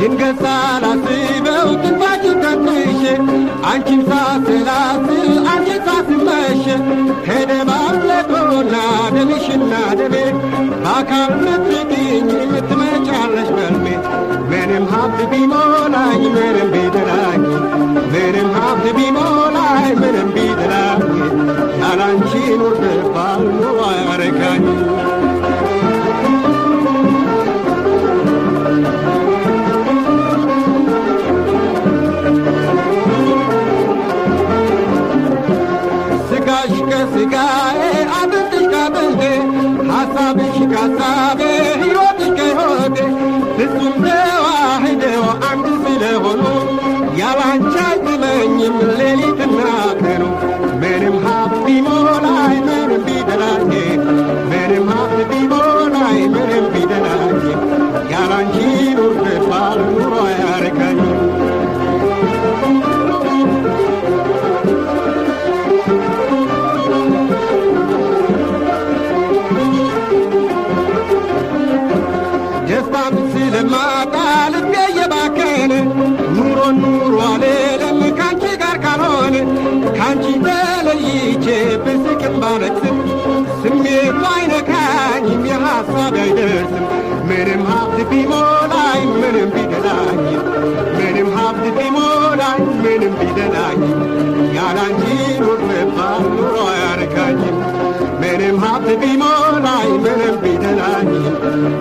ድንገት ሳላስበው ትንፋሽን ተንፍሼ አንቺን ሳስላስል አንቺን ሳስመሽ ሄደ ባለቆና ደምሽና ደሜ በአካል ምትገኝ የምትመጫለሽ በልሜ ምንም ሀብት ቢሞላኝ ምንም ቢደላኝ ምንም ሀብት ቢሞላኝ ምንም ቢደላኝ ያላንቺ ኑር ብባል ኑሮ አያረካኝ ስጋሽ ከስጋዬ አጥንትሽ ካጥንቴ ሐሳብሽ ካሳቤ ሕይወትሽ ከሕይወቴ ፍጹም ተዋህደው አንድ ስለሆኑ ያላንቺ አይጥመኝም ሌሊትና ቀኑ ምንም ሀብት ቢሞላኝ ምንም ቢደላኝ ምንም ሀብት ቢሞላኝ ምንም ቢደላኝ ያላንቺ ኑር ብባል ኑሮ አያረካኝ ደስታን ስለማጣ ልቤ እየባከነ ኑሮን ኑሮ አልልም ካንቺ ጋር ካልሆነ ካንቺ ተለይቼ ብስቅም ባለቅስም ስሜቱ አይነካኝም የሐሳብ አይደርስም ምንም ሀብት ቢሞላኝ ምንም ቢደላኝ ምንም ሀብት ቢሞላኝ ምንም ቢደላኝ ያላንቺ ኑር ብባል ኑሮ አያረካኝም ምንም ሀብት ቢሞላኝ ምንም ቢደላኝ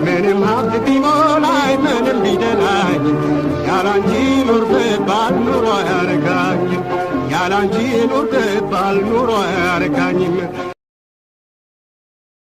ምንም ሀብት ቢሞላኝ ምንም ቢደላኝ ያላንቺ ኑር ብባል ኑሮ አያረካኝም ያላንቺ ኑር ብባል ኑሮ አያረካኝም